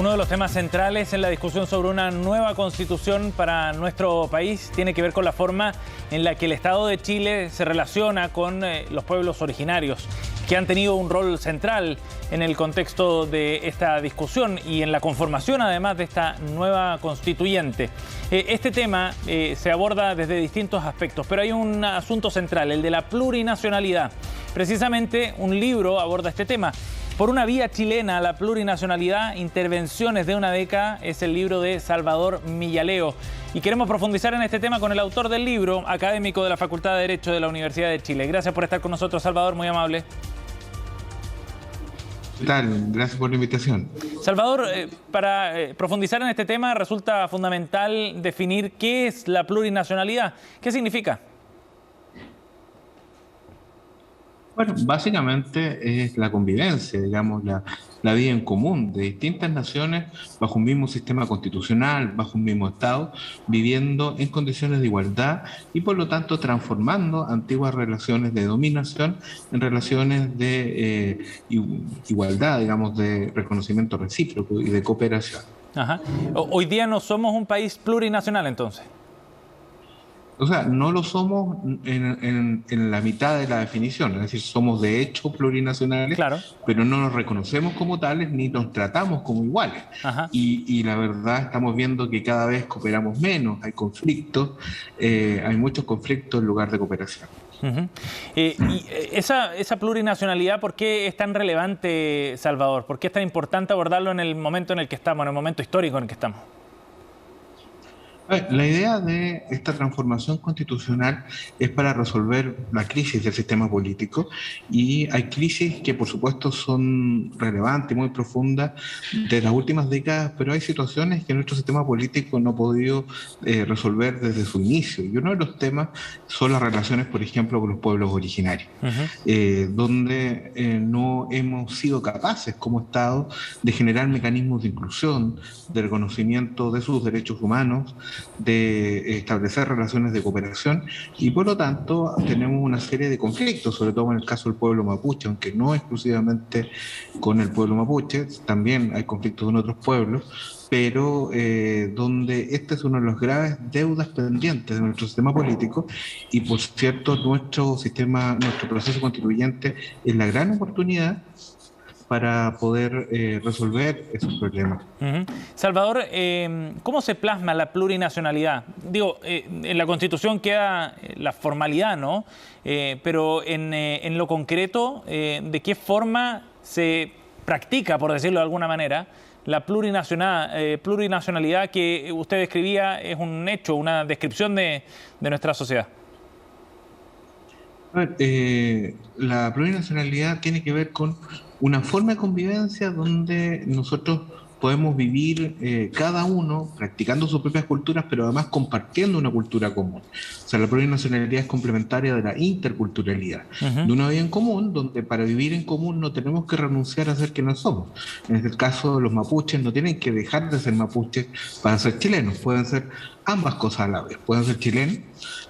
Uno de los temas centrales en la discusión sobre una nueva constitución para nuestro país tiene que ver con la forma en la que el Estado de Chile se relaciona con los pueblos originarios, que han tenido un rol central en el contexto de esta discusión y en la conformación, además, de esta nueva constituyente. Este tema se aborda desde distintos aspectos, pero hay un asunto central, el de la plurinacionalidad. Precisamente un libro aborda este tema. Por una vía chilena a la plurinacionalidad, intervenciones de una década, es el libro de Salvador Millaleo. Y queremos profundizar en este tema con el autor del libro, académico de la Facultad de Derecho de la Universidad de Chile. Gracias por estar con nosotros, Salvador, muy amable. ¿Qué tal? Gracias por la invitación. Salvador, para profundizar en este tema resulta fundamental definir qué es la plurinacionalidad. ¿Qué significa? Bueno, básicamente es la convivencia, digamos, la vida en común de distintas naciones bajo un mismo sistema constitucional, bajo un mismo Estado, viviendo en condiciones de igualdad y por lo tanto transformando antiguas relaciones de dominación en relaciones de igualdad, digamos, de reconocimiento recíproco y de cooperación. Ajá. Hoy día no somos un país plurinacional, entonces. O sea, no lo somos en la mitad de la definición, es decir, somos de hecho plurinacionales, Claro. pero no nos reconocemos como tales ni nos tratamos como iguales. Ajá. Y la verdad estamos viendo que cada vez cooperamos menos, hay conflictos, hay muchos conflictos en lugar de cooperación. Uh-huh. Y esa plurinacionalidad, ¿por qué es tan relevante, Salvador? ¿Por qué es tan importante abordarlo en el momento en el que estamos, en el momento histórico en el que estamos? La idea de esta transformación constitucional es para resolver la crisis del sistema político y hay crisis que por supuesto son relevantes y muy profundas de las últimas décadas, pero hay situaciones que nuestro sistema político no ha podido resolver desde su inicio y uno de los temas son las relaciones, por ejemplo, con los pueblos originarios, donde no hemos sido capaces como Estado de generar mecanismos de inclusión, de reconocimiento de sus derechos humanos, de establecer relaciones de cooperación y por lo tanto tenemos una serie de conflictos, sobre todo en el caso del pueblo mapuche, aunque no exclusivamente con el pueblo mapuche, también hay conflictos con otros pueblos, pero donde este es uno de los graves deudas pendientes de nuestro sistema político y por cierto nuestro proceso constituyente es la gran oportunidad para poder resolver esos problemas. Uh-huh. Salvador, ¿cómo se plasma la plurinacionalidad? Digo, en la Constitución queda la formalidad, ¿no? Pero en lo concreto, ¿de qué forma se practica, por decirlo de alguna manera, la plurinacionalidad que usted describía? Es un hecho, una descripción de nuestra sociedad. A ver, la plurinacionalidad tiene que ver con una forma de convivencia donde nosotros podemos vivir cada uno practicando sus propias culturas, pero además compartiendo una cultura común. O sea, la plurinacionalidad es complementaria de la interculturalidad, de una vida en común, donde para vivir en común no tenemos que renunciar a ser quienes somos. En este caso, los mapuches no tienen que dejar de ser mapuches para ser chilenos, pueden ser ambas cosas a la vez, pueden ser chilenos,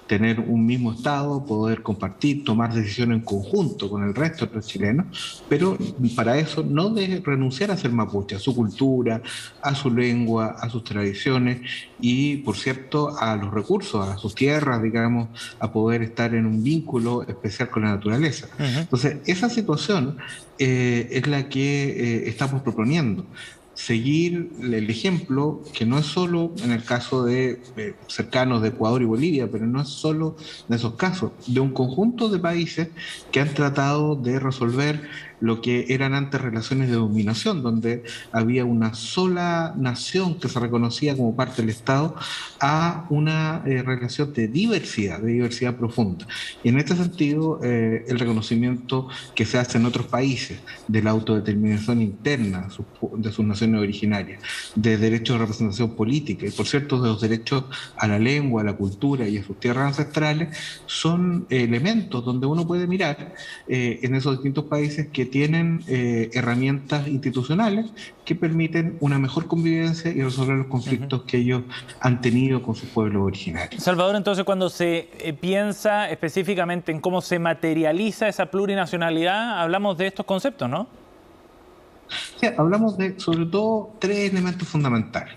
tener un mismo Estado, poder compartir, tomar decisiones en conjunto con el resto de los chilenos, pero para eso no de renunciar a ser mapuche, a su cultura, a su lengua, a sus tradiciones y, por cierto, a los recursos, a sus tierras, digamos, a poder estar en un vínculo especial con la naturaleza. Entonces, esa situación es la que estamos proponiendo. Seguir el ejemplo, que no es solo en el caso de cercanos de Ecuador y Bolivia, pero no es solo de esos casos, de un conjunto de países que han tratado de resolver lo que eran antes relaciones de dominación, donde había una sola nación que se reconocía como parte del Estado, a una relación de diversidad profunda. Y en este sentido, el reconocimiento que se hace en otros países de la autodeterminación interna de sus naciones originarias, de derechos de representación política y, por cierto, de los derechos a la lengua, a la cultura y a sus tierras ancestrales, son elementos donde uno puede mirar en esos distintos países que tienen herramientas institucionales que permiten una mejor convivencia y resolver los conflictos que ellos han tenido con sus pueblos originarios. Salvador, entonces, cuando se piensa específicamente en cómo se materializa esa plurinacionalidad, hablamos de estos conceptos, ¿no? O sea, hablamos de, sobre todo, tres elementos fundamentales.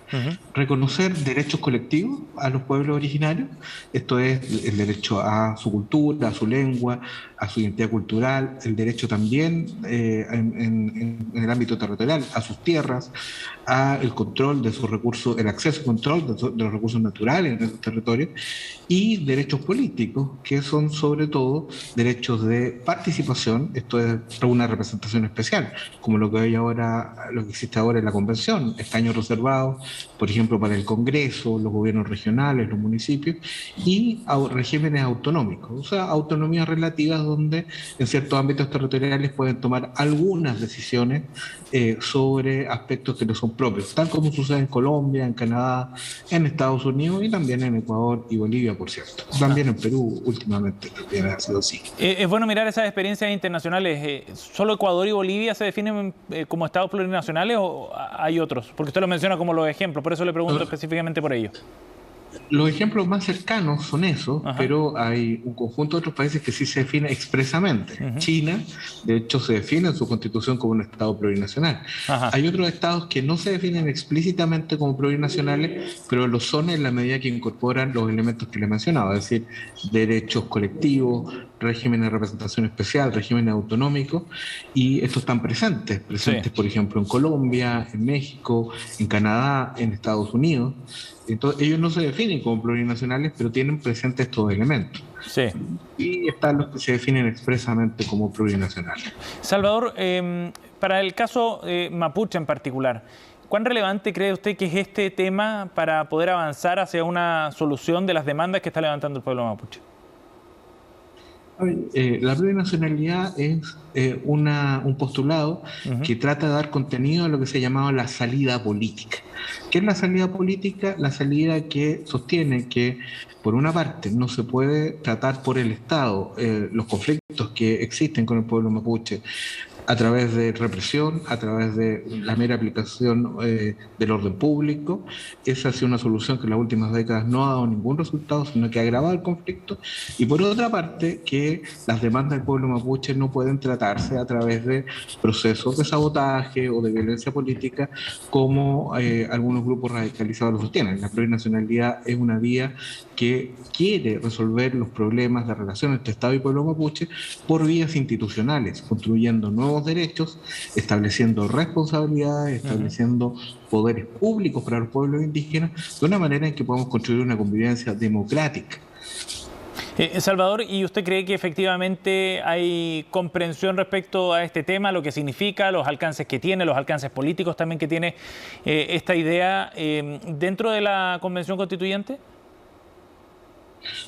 Reconocer derechos colectivos a los pueblos originarios, esto es el derecho a su cultura, a su lengua, a su identidad cultural, el derecho también en el ámbito territorial, a sus tierras, a el control de sus recursos, el acceso y control de los recursos naturales en esos territorios, y derechos políticos, que son sobre todo derechos de participación, esto es una representación especial, como lo que hay ahora, lo que existe ahora en la Convención, escaños reservados, por ejemplo, para el Congreso, los gobiernos regionales, los municipios, y regímenes autonómicos, o sea, autonomías relativas donde en ciertos ámbitos territoriales pueden tomar algunas decisiones sobre aspectos que no son propios, tal como sucede en Colombia, en Canadá, en Estados Unidos y también en Ecuador y Bolivia, por cierto. También en Perú últimamente también ha sido así. Es bueno mirar esas experiencias internacionales. ¿Solo Ecuador y Bolivia se definen como estados plurinacionales o hay otros? Porque usted lo menciona como los ejemplos, por eso le pregunto específicamente por ello. Los ejemplos más cercanos son esos, pero hay un conjunto de otros países que sí se define expresamente. China, de hecho, se define en su constitución como un estado plurinacional. Hay otros estados que no se definen explícitamente como plurinacionales, pero lo son en la medida que incorporan los elementos que le mencionaba, es decir, derechos colectivos, regímenes de representación especial, regímenes autonómicos, y estos están presentes, por ejemplo, en Colombia, en México, en Canadá, en Estados Unidos. Entonces, ellos no se definen como plurinacionales, pero tienen presentes estos elementos. Sí. Y están los que se definen expresamente como plurinacionales. Salvador, para el caso mapuche en particular, ¿cuán relevante cree usted que es este tema para poder avanzar hacia una solución de las demandas que está levantando el pueblo mapuche? La plurinacionalidad es un postulado que trata de dar contenido a lo que se ha llamado la salida política. ¿Qué es la salida política? La salida que sostiene que, por una parte, no se puede tratar por el Estado los conflictos que existen con el pueblo mapuche a través de represión, a través de la mera aplicación del orden público. Esa ha sido una solución que en las últimas décadas no ha dado ningún resultado, sino que ha agravado el conflicto. Y por otra parte, que las demandas del pueblo mapuche no pueden tratarse a través de procesos de sabotaje o de violencia política, como algunos grupos radicalizados lo sostienen. La plurinacionalidad es una vía que quiere resolver los problemas de relación entre Estado y pueblo mapuche por vías institucionales, construyendo nuevos derechos, estableciendo responsabilidades, estableciendo poderes públicos para los pueblos indígenas, de una manera en que podamos construir una convivencia democrática. Salvador, ¿y usted cree que efectivamente hay comprensión respecto a este tema, lo que significa, los alcances que tiene, los alcances políticos también que tiene esta idea dentro de la Convención Constituyente?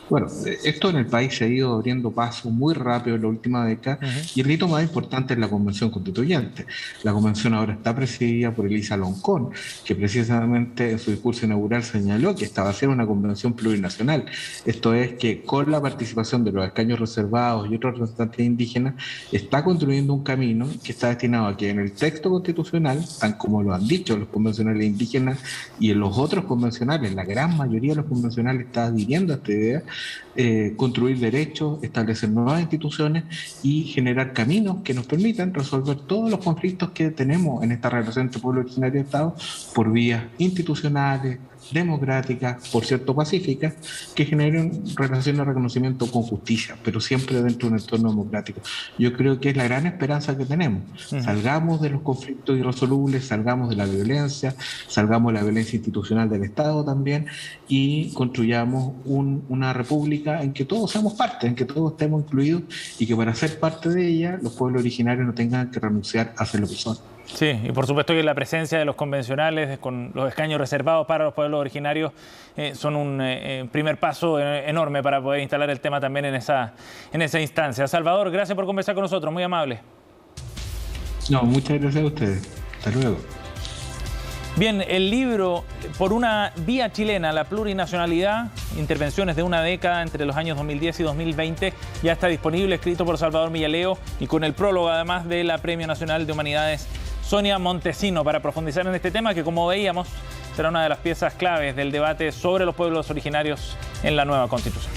Bueno, esto en el país se ha ido abriendo paso muy rápido en la última década y el hito más importante es la Convención Constituyente. La Convención ahora está presidida por Elisa Loncón, que precisamente en su discurso inaugural señaló que esta va a ser una convención plurinacional. Esto es que con la participación de los escaños reservados y otros representantes indígenas está construyendo un camino que está destinado a que en el texto constitucional, tal como lo han dicho los convencionales indígenas y en los otros convencionales, la gran mayoría de los convencionales está adhiriendo a esta idea, construir derechos, establecer nuevas instituciones y generar caminos que nos permitan resolver todos los conflictos que tenemos en esta relación entre pueblo originario y Estado por vías institucionales, democráticas, por cierto pacíficas, que generen relaciones de reconocimiento con justicia, pero siempre dentro de un entorno democrático. Yo creo que es la gran esperanza que tenemos. Salgamos de los conflictos irresolubles, salgamos de la violencia, salgamos de la violencia institucional del Estado también y construyamos una república en que todos seamos parte, en que todos estemos incluidos y que para ser parte de ella los pueblos originarios no tengan que renunciar a ser lo que son. Sí, y por supuesto que la presencia de los convencionales con los escaños reservados para los pueblos originarios son un primer paso enorme para poder instalar el tema también en esa instancia. Salvador, gracias por conversar con nosotros, muy amable. No, muchas gracias a ustedes. Hasta luego. Bien, el libro Por una vía chilena, la plurinacionalidad, intervenciones de una década entre los años 2010 y 2020, ya está disponible, escrito por Salvador Millaleo y con el prólogo además de la Premio Nacional de Humanidades Sonia Montesino, para profundizar en este tema que, como veíamos, será una de las piezas claves del debate sobre los pueblos originarios en la nueva Constitución.